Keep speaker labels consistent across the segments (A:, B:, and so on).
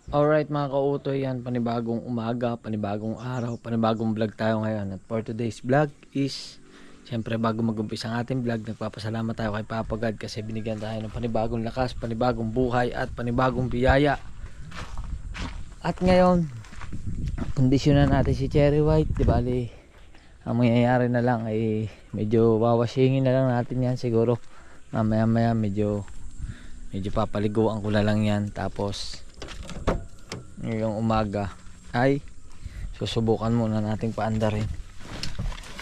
A: Alright mga kautoy, yan panibagong umaga, panibagong araw, panibagong vlog tayo ngayon. At for today's vlog is, syempre bago mag-umpisa ang ating vlog, nagpapasalamat tayo kay Papa God kasi binigyan tayo ng panibagong lakas, panibagong buhay at panibagong biyaya. At ngayon, kondisyonan natin si Cherry White, di bali, ang mangyayari na lang ay medyo wawashingin na lang natin yan siguro. Mamaya maya medyo papaliguan ko na lang yan, tapos ngayong umaga ay susubukan muna nating paandarin,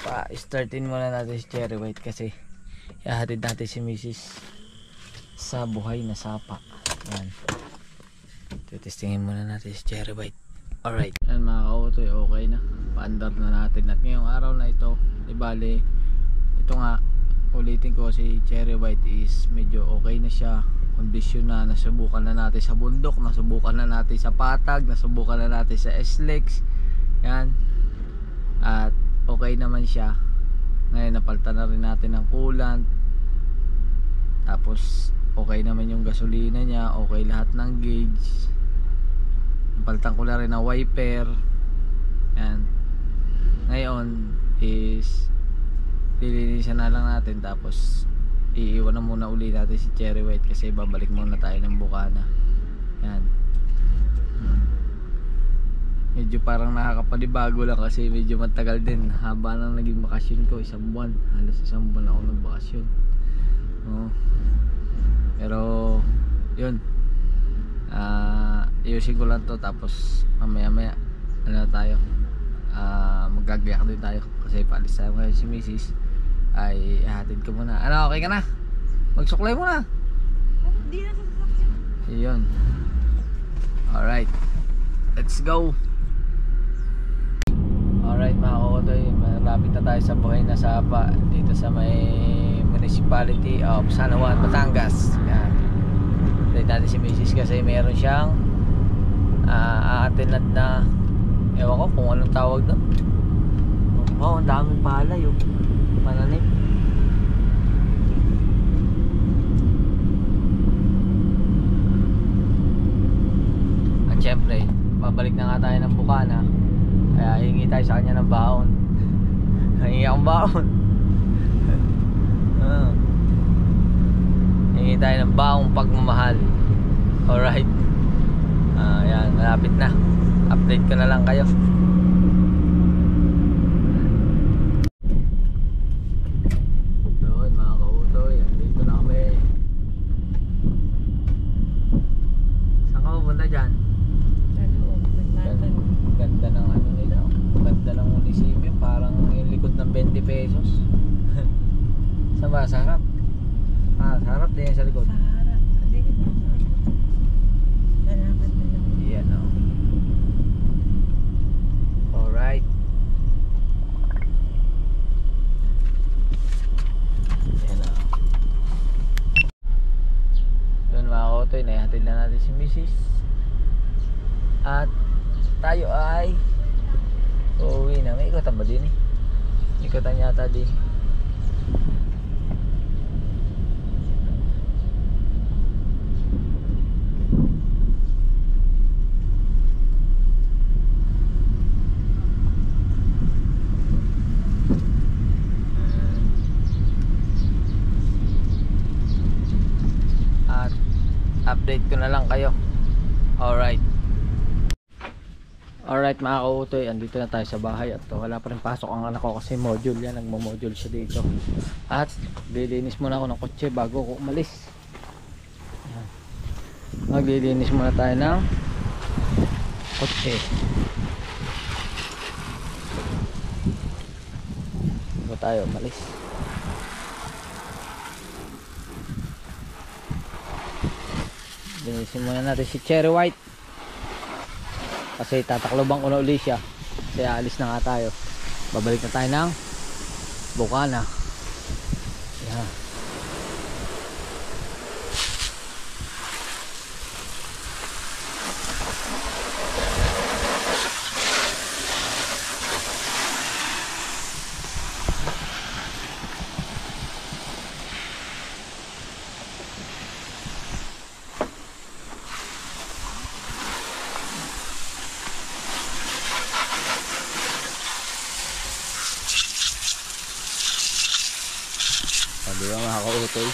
A: pa-startin muna natin si Cherry White kasi ihahatid natin si Mrs. sa buhay na sapa. Yan, titistingin muna natin si Cherry White. Alright, yan mga kautoy, okay na, paandar na natin. At ngayong araw na ito, ibali ito nga, ulitin ko, si Cherry White is medyo okay na siya, kondisyon na, nasubukan na natin sa bundok, nasubukan na natin sa patag, nasubukan na natin sa SLEX, yan, at okay naman siya. Ngayon napalitan na rin natin ng coolant, tapos okay naman yung gasolina niya, okay lahat ng gauge, napalitan ko na rin ng wiper. Yan, ngayon is lilinisan na lang natin, tapos iiwan na muna uli natin si Cherry White kasi babalik muna tayo ng Bukana. Yan, medyo parang nakakapanibago lang kasi medyo matagal din, haba nang naging bakasyon ko, isang buwan, halos isang buwan ako nagbakasyon. Pero yun, ayusin ko lang to, tapos mamaya maya ano tayo, magagayak din tayo kasi paalis tayo ngayon si Mrs. ay ihatid ko muna. Ano, okay ka na? Magsuklay muna.
B: Hindi na sasakyan.
A: Iyon. Alright, let's go. Alright mga kautoy, malapit na tayo sa buhay na sapa dito sa may municipality of San Juan, Batangas. Yan, update natin si Mrs. kasi meron siyang aatinad na, ewan ko kung anong tawag doon. Oh, ang daming palay oh, pananim. At syempre babalik na nga tayo ng Bukana, kaya hingi tayo sa kanya ng baon. Hingi akong baon. Hingi tayo ng baong pagmamahal. Alright, yan, malapit na, update ko na lang kayo. Pesos. Saan ba? Sa harap? Sa harap din sa likod.
B: Sa harap. Hindi kita. Salamat na lang.
A: Yan o. Alright. Yan o. Yun mga kotoy, naihatid na natin si Mrs. At tayo ay uuwi na. May ikotan ba din eh? Ikotan yata din. At update ko na lang kayo. Alright. Alright mga kautoy, andito na tayo sa bahay at wala pa rin pasok ang anak ko kasi module yan, nagmo-module siya dito. At lilinis muna ako ng kotse bago ako umalis. Yan. Maglilinis muna tayo ng kotse bago tayo umalis. Linisin muna natin si Cherry White kasi tatakloban ko na uli siya kasi aalis na nga tayo, babalik na tayo ng Bukana. Yan. Utoy.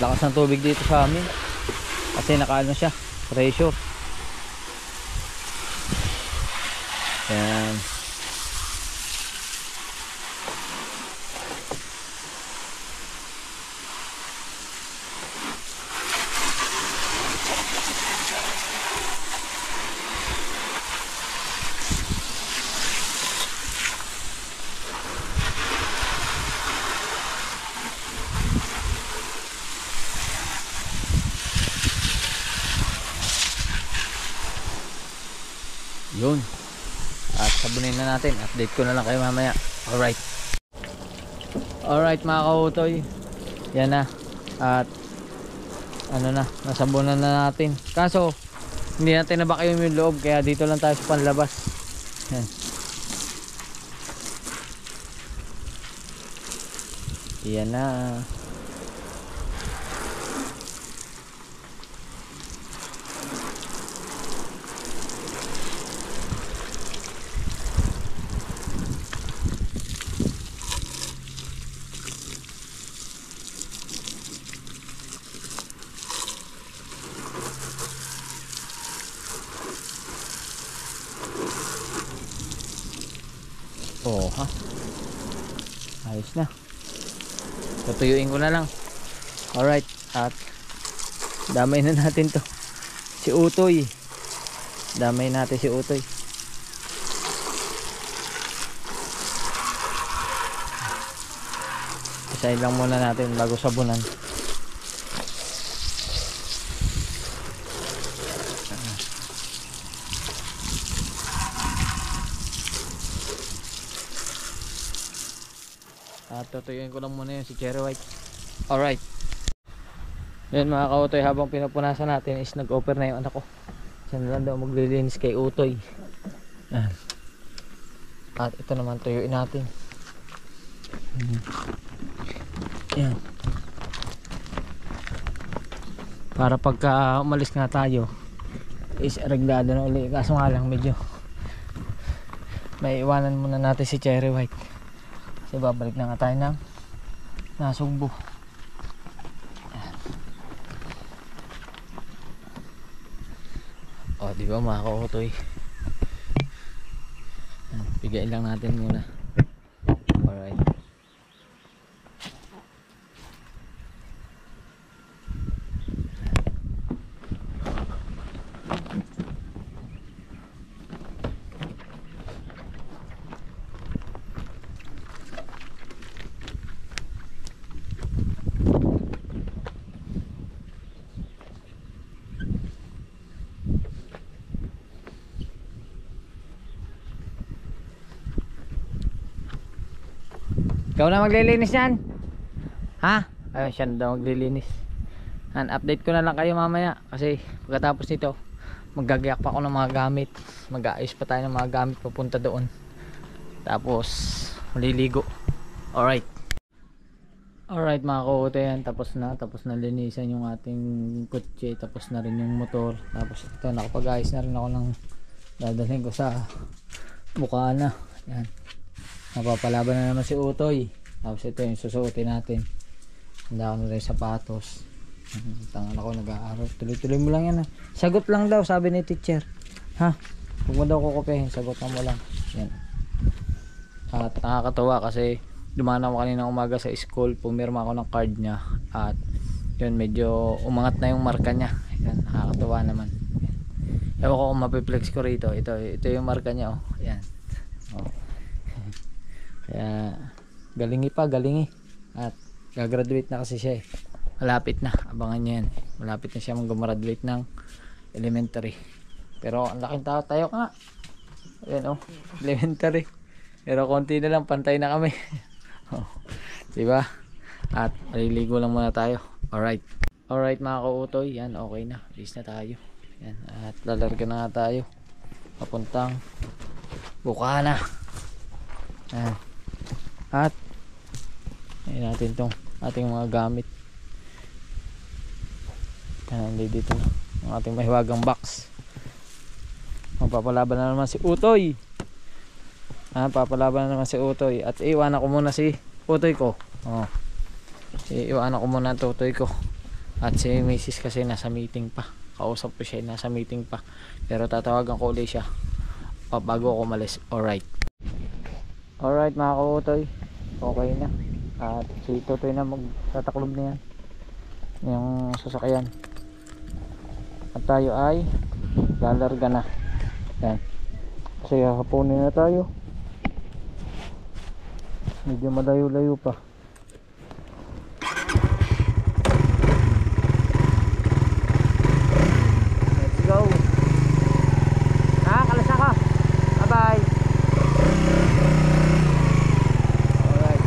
A: Lakas ng tubig dito sa amin kasi nakaano siya, pressure. Yan. Yun. At sabunin na natin. Update ko na lang kayo mamaya. Alright. Alright mga kautoy. Yan na. At ano na, nasabunan na natin. Kaso hindi natin nabakyum yung loob, kaya dito lang tayo sa panlabas. Yan. Yan na. Oh, ha? Ayos na. Tutuyuin ko na lang. Alright. At damay na natin to. Si Utoy. Damay natin si Utoy. Isahin lang muna natin bago sabunan. At tutuyuin ko lang muna yun si Cherry White. Alright. Yan mga kautoy, habang pinupunasan natin is nag-offer na yung anak ko. Siya na lang daw maglilinis kay Utoy. Yan. At ito naman tuyuin natin. Yan. Para pagka umalis nga tayo is reglado na uli. Kaso nga lang medyo may iwanan muna natin si Cherry White. Kasi babalik na nga tayo ng Nasugbo. O, di ba mga kautoy? Bigayin lang natin muna. Alright. Ikaw na maglilinis yan? Ha? Ayun, siya na daw maglilinis. Update ko na lang kayo mamaya. Kasi pagkatapos nito magagayak pa ako ng mga gamit. Mag-aayos pa tayo ng mga gamit papunta doon. Tapos maliligo. Alright. Alright mga kautoy, yan. Tapos na linisan yung ating kutse. Tapos na rin yung motor. Tapos ito, nakapag-ayos na rin ako ng dadalhin ko sa Bukana. Yan. Napapalaban na naman si Utoy. Tapos ito yung susuotin natin. Handa ko na rin sapatos. Tangan ako nag-aaral. Tuloy-tuloy mo lang yan ha. Sagot lang daw sabi ni teacher. Ha? Huwag mo daw kukupihin. Sagot mo lang. Yan. At nakakatawa kasi dumaan ako kanina umaga sa school. Pumirma ako ng card niya. At yun, medyo umangat na yung marka niya. Yan. Nakakatawa naman. Yan. Ewan ko kung mapiplex ko rito. Ito yung marka niya. Oh. Yan. Oh. Kaya galingi. At gagraduate na kasi siya eh. Malapit na, abangan niya yan. Malapit na siya mag-graduate ng elementary. Pero ang laking tao tayo nga. Ayan oh, elementary. Pero konti na lang, pantay na kami. Oh, diba? At maliligo lang muna tayo. Alright. Alright mga kautoy, yan okay na. Alis na tayo. Yan. At lalarga na nga tayo. Papuntang Bukana. Yan. At ayun natin tong ating mga gamit. Yan, dito na ang ating mahiwagang box. Magpapalaban na naman si Utoy. Papalaban na naman si Utoy. At iwanan ko muna si Utoy ko. Oh. Iwanan ko muna ang tutoy ko. At si Mrs. kasi nasa meeting pa. Kausap ko siya, nasa meeting pa. Pero tatawagan ko ulit siya bago ako umalis. Alright. Alright mga kautoy. Okay na. At si Tutoy na magtataklob na yan. Yung sasakyan. At tayo ay lalarga na. Yan. Kasi hapunin na tayo. Medyo malayo-layo pa. Let's go. Kalas ako. Bye-bye. Alright.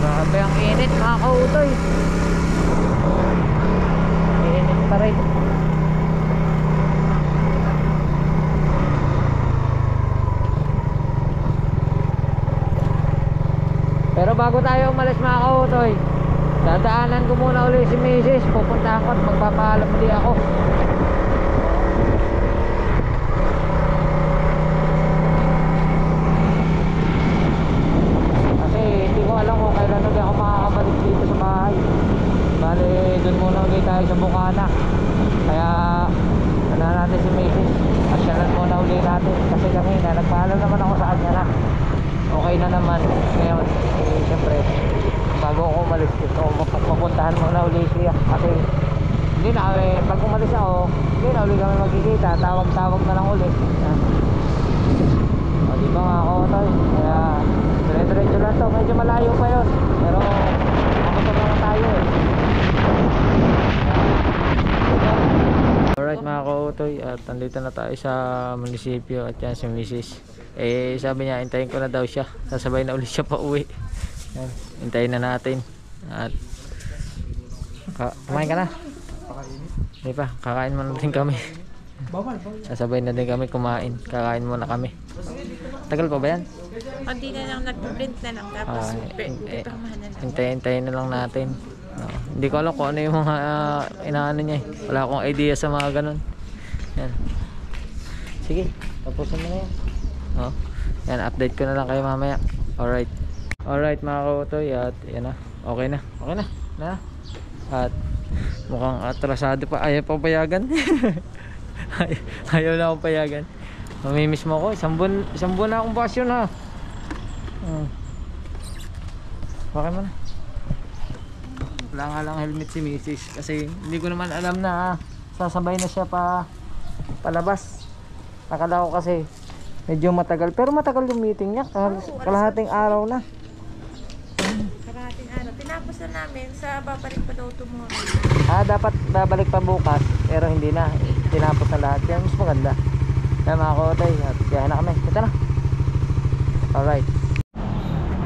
A: Grabe ang init mga kautoy. Init pa rin. Pero bago tayo umalis mga kautoy, dadaanan ko muna ulit si Mrs. Pupunta ako at magpapaalam ulit ako. Alam ko kailan ulit ako makakabalik dito sa bahay. Bale dun muna ulit tayo sa Bukana. Kaya ano natin si Mrs. Asyalan muna ulit natin. Kasi kanina nagpaalam naman ako sa kanya na okay na naman. Ngayon siyempre bago ako umalis ito mapuntahan muna ulit siya. Kasi hindi na pag umalis ako hindi na ulit kami magkikita. Tawag-tawag na lang ulit. O di ba mga kautoy? Kaya dire-diretso lang to, medyo malayo pa yun pero mapunta muna tayo eh. Alright mga kautoy, at nandito na tayo sa munisipyo at yan si Mrs. Sabi niya hintayin ko na daw siya, sasabay na ulit siya pa uwi. Yan, hintayin na natin. At kumain ka na? Hindi pa, kakain muna din kami. Sasabay na din kami kumain, kakain muna kami. Tagal pa ba yan?
B: Hindi na lang nag-print na lang. Tapos pipirmahan na lang.
A: Hintayin na lang natin. Hindi ko alam kung ano yung mga inaano niya eh. Wala akong idea sa mga ganun. Yan. Sige, tapusin mo na yan. Yan, update ko na lang kayo mamaya. Alright. Alright mga kautoy, at yan na. Okay na. Okay na. At mukhang atrasado pa. Ayaw pa payagan. Ayaw na akong payagan. Mamimiss mo ako. Isang buwan na akong bakasyon ha. Bakit mo na? Wala nga lang helmet si Mrs. Kasi hindi ko naman alam na sasabay na siya palabas. Akala ko kasi medyo matagal. Pero matagal yung meeting niya. Kalahating araw na.
B: Karating araw. Tinapos na namin sa babalik pa daw tomorrow.
A: Dapat babalik pa bukas. Pero hindi na. Tinapos na lahat. Yan mas maganda. Kaya mga kautoy, at kaya na kami. Kita na. Alright.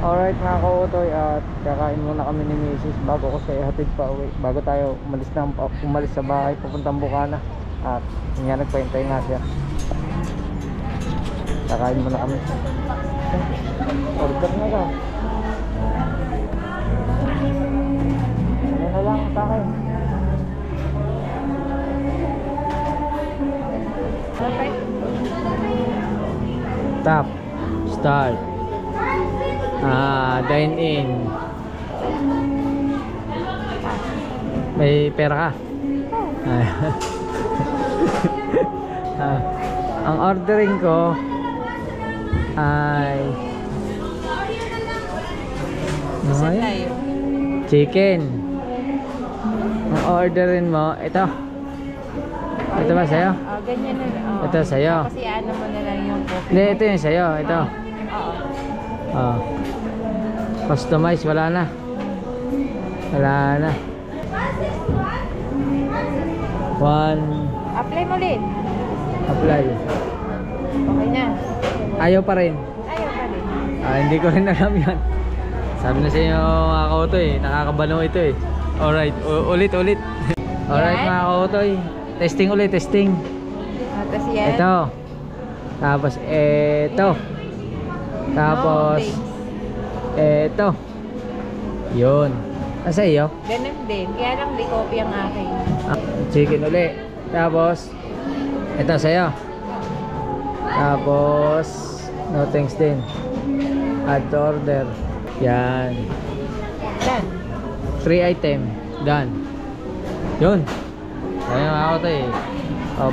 A: Alright mga kautoy, at kakain muna kami ni Mrs. bago ko siya ihatid pa uwi. Bago tayo umalis sa bahay papuntang Bukana. At nga nagpahintay nga siya. Kakain muna kami. Order na ka. Ano na lang sa akin? Tap, start, dine in. May pera ka? Ang ordering ko ay chicken. Ang orderin mo ito. Ito ba sa'yo?
B: Oh, ganyan na. Oh.
A: Ito sa'yo.
B: Kasi ano mo na lang yung coffee.
A: Hindi, ito yung sa'yo. Ito.
B: Oo.
A: Oh. Customize, wala na. Wala na. One.
B: Apply mo ulit.
A: Apply.
B: Okay na.
A: Ayaw pa rin.
B: Ayaw pa rin.
A: Hindi ko rin alam yan. Sabi na sa inyo mga kautoy, nakakabano ito eh. Alright, ulit. Alright
B: Yan.
A: mga kautoy. Testing ulit, testing.
B: Tapos yan.
A: Ito. Tapos ito. Tapos ito. Yun. Nasa iyo?
B: Ganun din. Kaya lang di copy ang akin.
A: Chicken ulit. Tapos ito sa'yo. Tapos no thanks din. Add to order. Yan.
B: Done.
A: 3 item. Done. Yun. Ayun ako to eh.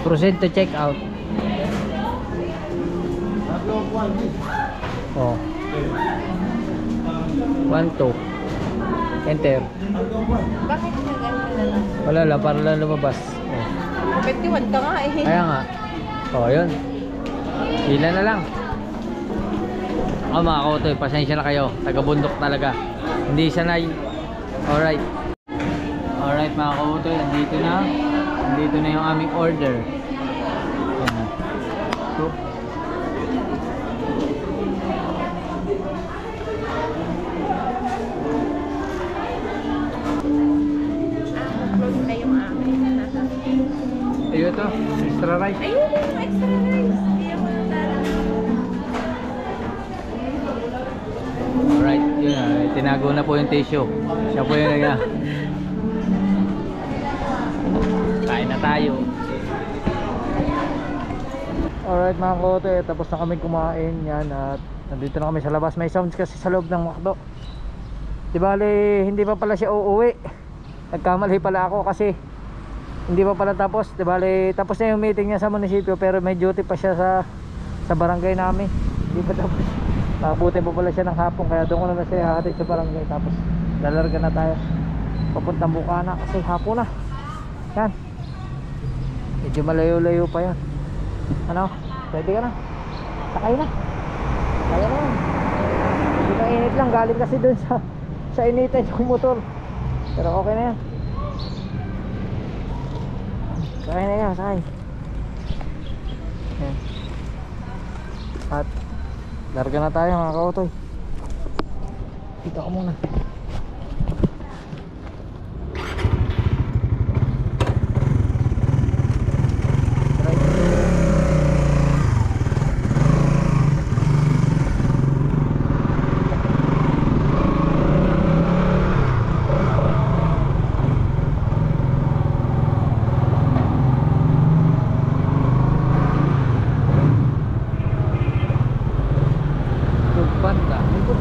A: Proceed to check out. Oh. 1, 2. Enter.
B: Bakit na gano'n na lang?
A: Wala lang, para lang lumabas.
B: 51 ka nga eh.
A: Kaya nga. Yun. Pila na lang. Mga kautoy, pasensya na kayo. Taga-bundok talaga. Hindi sanay. Alright. Alright mga kautoy, nandito na. Nandito na yung aming order. Ayan. So,
B: Close na yung akin.
A: ayun to. Extra rice.
B: Ayun yung extra rice. Hindi ako nalala.
A: Alright, yun na. Tinago na po yung tissue. Siya po yung kain na tayo. Alright mga kote, tapos na kami kumain. Yan, at nandito na kami sa labas. May sounds kasi sa loob ng McDo. Di bale, hindi pa pala siya uuwi. Nagkamali pala ako kasi hindi pa pala tapos. Di bale, tapos na yung meeting niya sa munisipyo, pero may duty pa siya sa barangay namin. Hindi pa tapos. Mabuti pa pala siya ng hapon, kaya doon ko na siya hahatid sa barangay. Tapos lalarga na tayo papuntang Bukana kasi hapon na. Yan, medyo malayo-layo pa yan. Ano? Pwede ka na? Sakay na. Kaya na yan. Hindi na init lang, galing kasi doon sa initan yung motor. Pero okay na yan. Sakay na yan, sakay. Yan. At larga na tayo mga kautoy. Dito ako muna.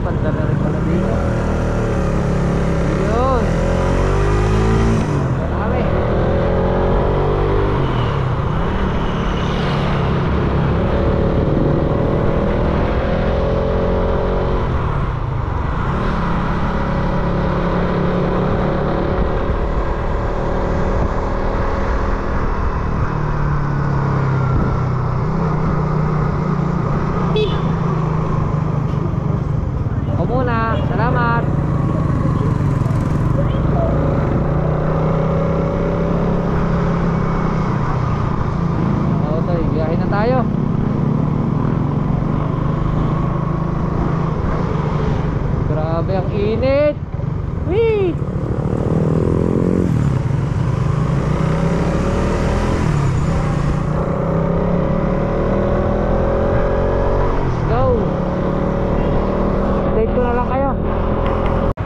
A: Banda na rin pala dito. Yun. Kami. Muna, salamat. Okay, biyahe na tayo. Grabe ang init. Whee!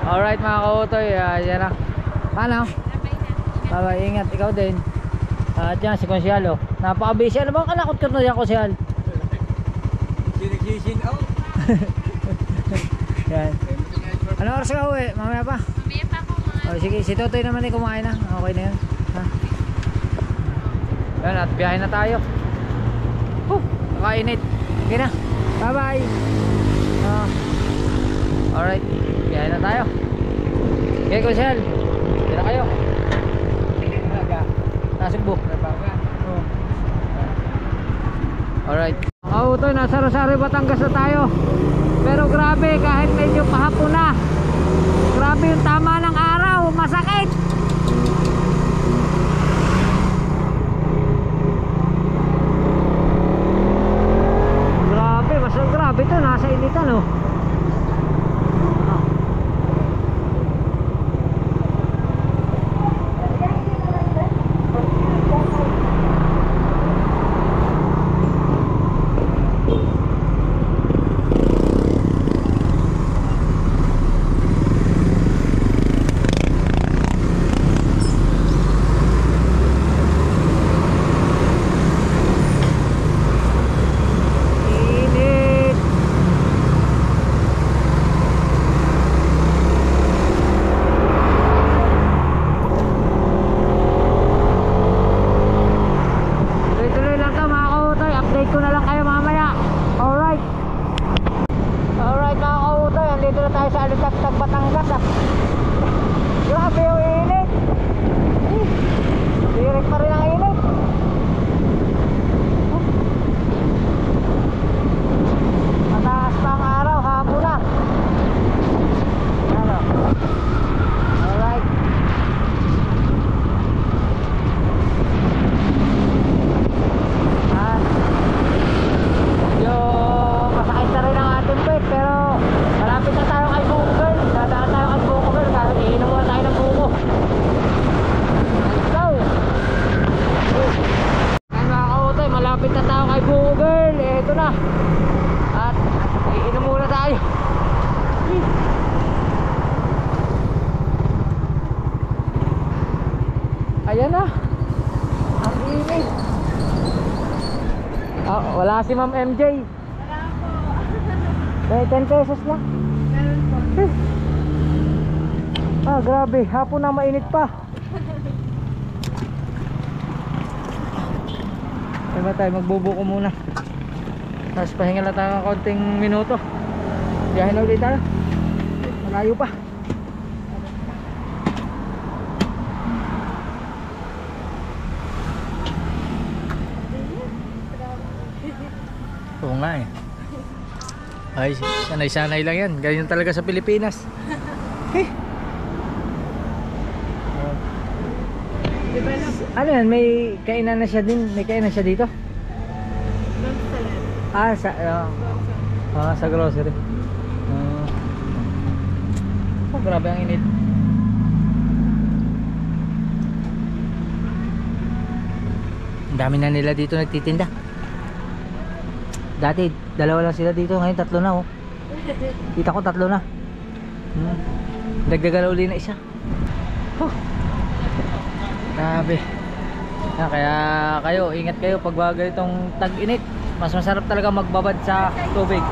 A: Alright mga kautoy, yan na. Paano? Bye-bye, ingat, ikaw din. At yan si Konsyalo. Napaka-busy. Ano bang kanakot ka na yan, Konsyal?
C: Sinigsisin out.
A: Yan. Ano oras ka uwi? Mamaya pa?
B: Mamaya pa ako mga...
A: Sige, si Totoy naman kumain na. Okay na yun. Ha? Yan, at biyahe na tayo. Nakainit. Okay na. Bye-bye. Alright, biyahe na tayo. Okay, Konsyal. Kaya na kayo. Nasugbo. Alright. Ito, nasa Rosario, Batangas na tayo. Pero grabe, kahit medyo pahapon na, grabe yung tama ng araw, masakit. Grabe, mas grabe to, nasa initan oh. Ayan na. Ang init. Wala si Ma'am MJ.
B: Wala po.
A: May 10 pesos lang.
B: Meron po.
A: Grabe. Hapon na mainit pa. Diba tayo, magbubuko muna. Tapos pahinga lang tayo ng konting minuto. Biyahe na ulit tayo. Malayo pa. Oo nga eh. Ay, sanay-sanay lang yan. Ganyan talaga sa Pilipinas. Ano yan? May kainan na siya din? May kainan siya dito? Sa grocery. Grabe ang init. Ang dami na nila dito nagtitinda. Dati dalawa lang sila dito, ngayon tatlo na oh. Kita ko tatlo na. Dagdagan uli na isa. Grabe. Kaya kayo, ingat kayo pag bagay itong tag-init. Mas masarap talaga magbabad sa tubig.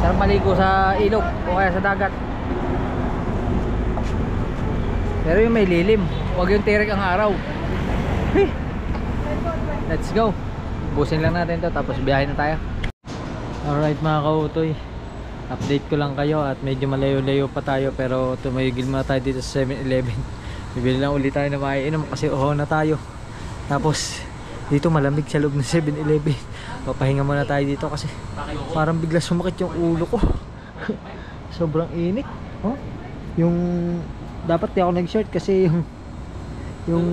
A: Sarap maligo sa ilog o kaya sa dagat. Pero yung may lilim, huwag yung tirik ang araw. Let's go. Busin lang natin to tapos biyahe na tayo. Alright mga kautoy, update ko lang kayo at medyo malayo-layo pa tayo, pero tumigil muna tayo dito sa 7-Eleven. Bibili lang ulit tayo na maiinom kasi uhaw na tayo. Tapos dito malamig sa loob ng 7-Eleven. Papahinga muna tayo dito kasi parang bigla sumakit yung ulo ko. Sobrang init. Yung dapat di ako nag-shirt kasi yung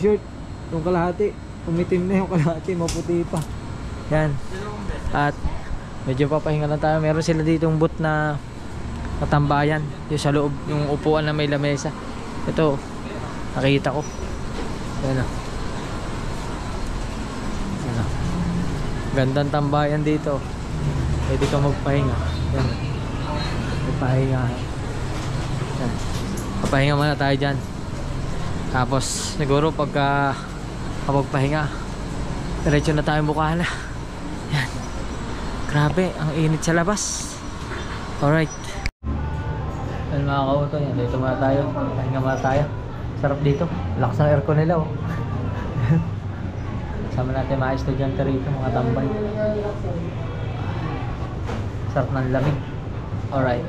A: shirt, yung kalahati umitim na, yung kalahati maputi pa. Yan. At medyo papahinga lang tayo. Meron sila ditong booth na katambayan yung sa loob, yung upuan na may lamesa. Ito nakita ko. Yan o. Yan o. Gandang tambayan dito. Pwede ka magpahinga. Yan. Magpahinga. Yan. Papahinga muna tayo dyan. Tapos siguro pagka kapag pahinga, diretso na tayo Bukana. Yan. Grabe, ang init sa labas. Alright. Yan mga kauto, yan. Dito muna tayo. Pahinga muna tayo. Sarap dito. Lakas ng aircon nila oh. Sama natin mga estudyante rito, mga tambay. Sarap ng lamig. Alright.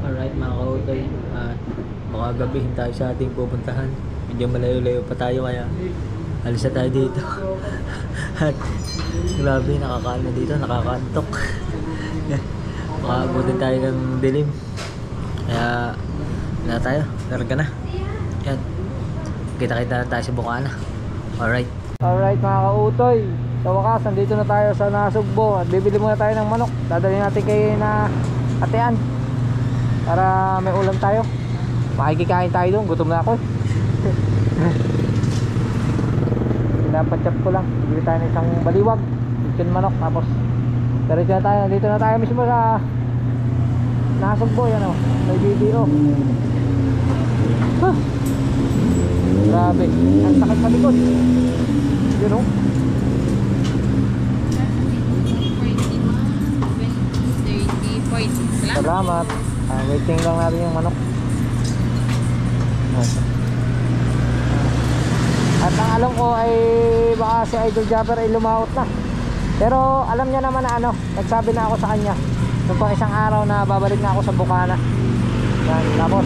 A: Alright mga kauto, baka gabihin tayo sa ating pupuntahan. Medyo malayo-layo pa tayo kaya Alis na tayo dito. At grabe, nakakaano dito, nakakantok. Makaabutin tayo ng dilim. Kaya na tayo, larga na. Yan. Kita-kita na tayo sa Bukana. Alright. Alright mga kautoy. Sa wakas, nandito na tayo sa Nasugbo. At bibili muna tayo ng manok. Dadalhin natin kay na Atean. Para may ulam tayo. Makikikain tayo doon. Gutom na ako. Pinapatsap ko lang. Bibili tayo ng isang baliwag. Chicken manok. Tapos diretso na tayo. Nandito na tayo mismo sa Nasugbo. Yan o. May BDO. Huh. Grabe. Ang sakit sa likod. Yun o. Salamat. Waiting lang natin yung manok. At ang alam ko ay baka si Idol Japper ay lumaot na. Pero alam niya naman na ano, nagsabi na ako sa kanya noong pang isang araw na babalik na ako sa Bukana. Yan, tapos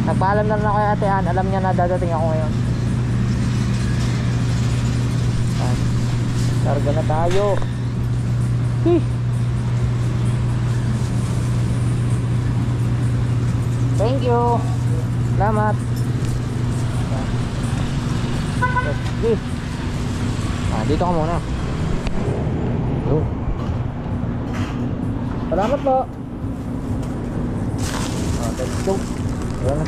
A: nagpaalam na rin ako kay Ate Ann. Alam niya na dadating ako ngayon. Yan. Karga na tayo. Thank you. Salamat. Sige. Dito ka muna. Salamat po. Let's go. Ayan.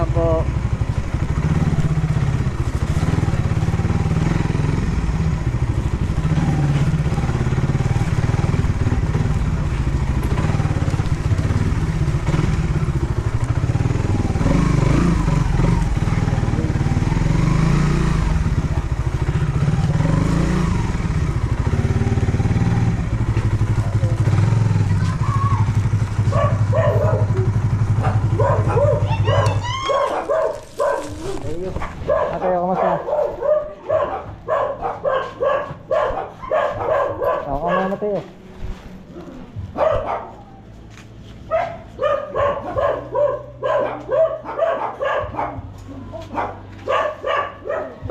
A: Salamat po. Ate, kamusta? Ako nga Mateo.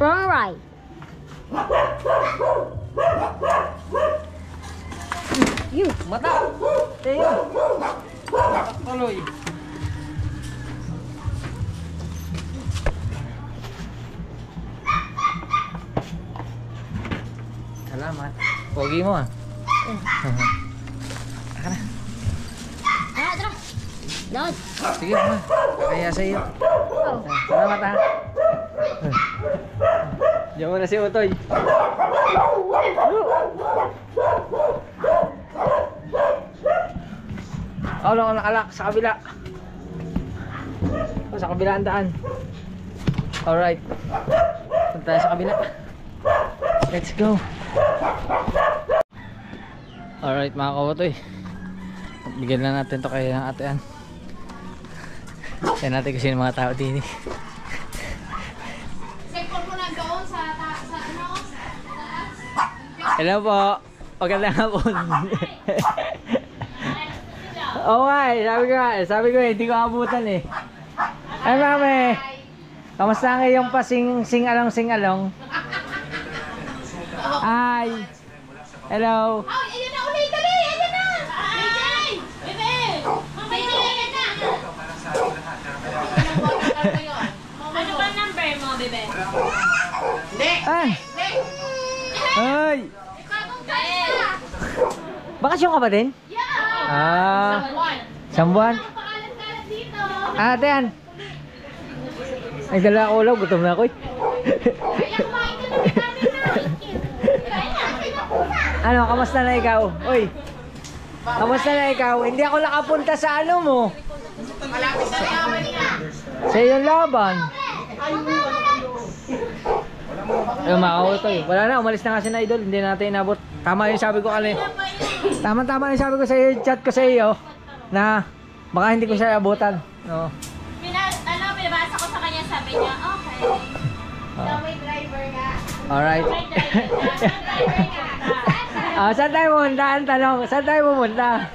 C: Alright.
A: You, mata! Teo! Tuloy! Salamat. Pogi mo ah.
C: Tara, tara. Dad.
A: Sige ma. Kaya sa iyo. Salamat ha. Diyan mo na si Utoy. Oh, alak sa kabila. Oh, sa kabila ang daan. Alright. Punta tayo sa kabila. Let's go. Alright mga kawotoy, bigyan na natin to kay Ate Ann. Yan natin kasi yung mga tao din eh.
C: Second mo na doon sa ano?
A: Hello po. Magandang hapon. Oo nga eh, sabi ko eh, hindi ko abutan eh. Ay mami, kamusta ang iyong sing-along? Hi. Hello.
C: Oh, ayan na ulit, dali! Ayan na! Ayan! Bebe! Mamay na ayan na! Ano ba number mo, bebe? Hindi!
A: Ay. Ay. Bakasyon ka ba din?
C: Yeah!
A: Ah. Isang buwan.
C: Pakalat-kalat dito!
A: Ate Ann. Ay dala ako ulam, gutom na ako eh.
C: Kaya kumain ka na namin na! Kaya na!
A: Ano, kamusta na ikaw? Uy. Kamusta na ikaw? Hindi ako nakapunta sa ano mo.
C: Malapit na yaman niya!
A: Sa iyong laban. Ayun mga kautoy. Wala na, umalis na kasi na idol. Hindi natin inabot. Tama yung sabi ko kanina. Tama yung sabi ko sa iyo, chat ko sa iyo. Na baka hindi ko siya abutan. No.
C: Pinabasa ko sa kanya, sabi niya, okay. So may driver nga.
A: Alright.
C: May driver nga.
A: Saan tayo pumunta? Ang tanong, saan tayo pumunta?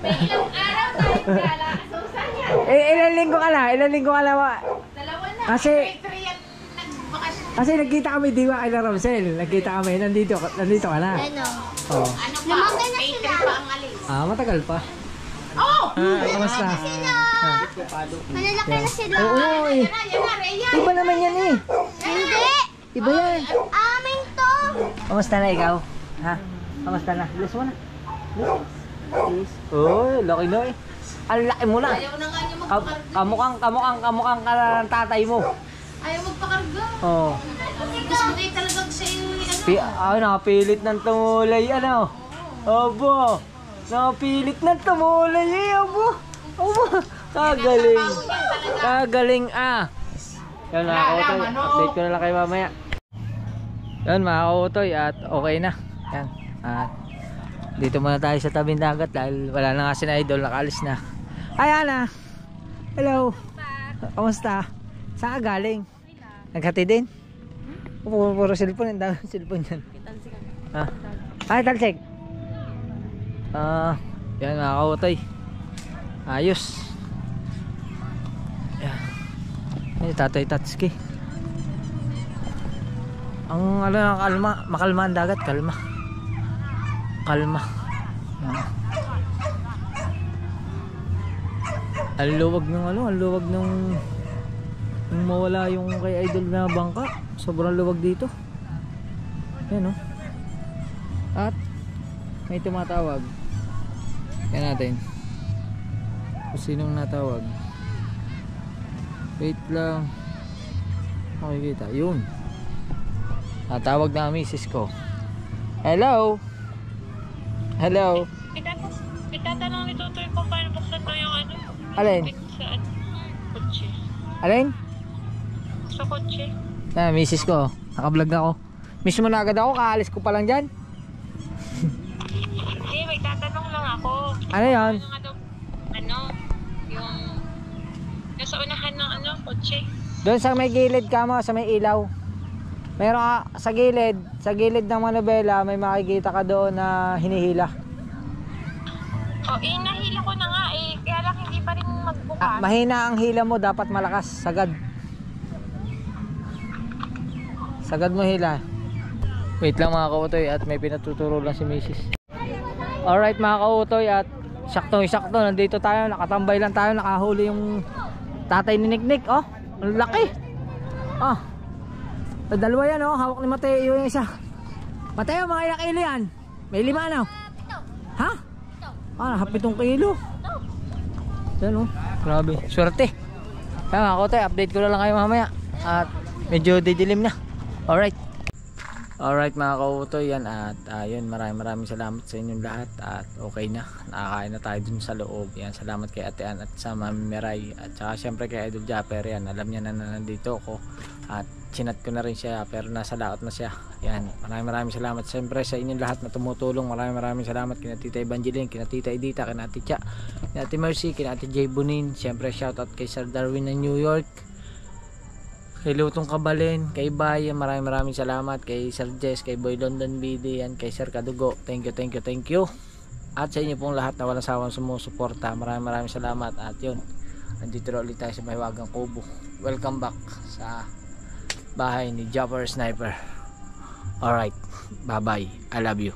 C: May ilang araw tayo kala. Susan niya.
A: Ilang linggo ka na?
C: Dalawa na.
A: Kasi
C: Three yan. Nagbakasyon.
A: Kasi nagkita kami di ba kay Ramsel? Nagkita kami, nandito ka na.
C: Ano?
A: Oh.
C: Ano pa? May three pa ang alis.
A: Matagal pa.
C: Oh!
A: Kamusta?
C: Malalaki na sila.
A: Oo, eh.
C: Yan na, Rhea.
A: Iba naman yan eh.
C: Hindi.
A: Iba yan.
C: Amin to.
A: Kamusta na ikaw? Ha? Kamusta na? Bilis mo na. Bilis. Oh, laki na eh. Ang laki mo na.
C: Ayaw na nga niya magpakarga.
A: Kamukhang ka ng tatay mo.
C: Ayaw magpakarga.
A: Oh.
C: Gusto mo din talagang siya yung
A: Nakapilit ng tumulay, ano? Obo. Nakapilit ng tumulay eh, obo. Obo. Kagaling ah. Yan mga kautoy, update ko na lang kayo mamaya. Yan mga kautoy, at okay na. Yan. At dito muna tayo sa tabing dagat dahil wala na kasi na idol, nakaalis na. Hi Ana. Hello. Kamusta? Saan ka galing? Naghati din? Puro cellphone, ang dami cellphone yan. Ay, talsik. Yan mga kautoy. Ayos. Yan. Ay, Tatay Tatsuki. Ang kalma, makalma ang dagat, kalma. Kalma. Ang luwag ng ang luwag ng nung mawala yung kay idol na bangka. Sobrang luwag dito. Yan At may tumatawag. Yan natin. Kung sinong natawag. Wait lang. Makikita. Yun. Tatawag na ang misis ko. Hello? Hello?
B: Itatanong ni Tutoy kung paano buksan to yung ano.
A: Alin?
B: Sa kotse.
A: Alin?
B: Sa kotse.
A: Misis ko. Naka-vlog na ako. Miss mo na agad ako. Kaalis ko pa lang dyan.
B: Hindi, may tatanong lang ako.
A: Ano yan?
B: Ano? Yung nasa unahan ng ano, kotse.
A: Doon sa may gilid ka mo, sa may ilaw. Meron ka sa gilid ng Manobela, may makikita ka doon na hinihila.
B: Nahila ko na nga eh. Kaya lang hindi pa rin magbukas.
A: Mahina ang hila mo, dapat malakas, sagad. Sagad mo hila. Wait lang mga kautoy at may pinatuturo lang si Mrs. Alright mga kautoy at saktong-sakto nandito tayo, nakatambay lang tayo, nakahuli yung tatay ni Niknik. Oh, ang laki. Oh. Dalawa yan oh, hawak ni Mateo yung isa. Mateo, mga ilang kilo yan? May 5 ano? Ha? Napitong kilo. Yan oh, grabe. Swerte. Kaya mga kautoy, update ko na lang kayo mamaya. At medyo didilim na. Alright. Alright mga kautoy yan at yun, maraming salamat sa inyong lahat at okay na, nakakain na tayo dun sa loob. Yan, salamat kay Ate Ann at sa Mami Miray at saka syempre kay Idol Japper. Yan, alam niya na nandito ako at chinat ko na rin siya pero nasa laot na siya. Yan, maraming salamat syempre sa inyong lahat na tumutulong. Maraming salamat kina Tita Evangeline, kina Tita Edita, kina Ate Cha, kina Ate Mercy, kina Ate Jay Bonin. Syempre shoutout kay Sir Darwin ng New York, kay Lutong Kabalen, kay Bayan, maraming salamat, kay Sir Jess, kay Boy London BD, yan, kay Sir Kadugo, thank you. At sa inyo pong lahat na walang sawang sumusuporta, maraming salamat. At yun, nandito na ulit tayo sa Mahiwagang Kubo. Welcome back sa bahay ni Japper Sniper. Alright, bye bye, I love you.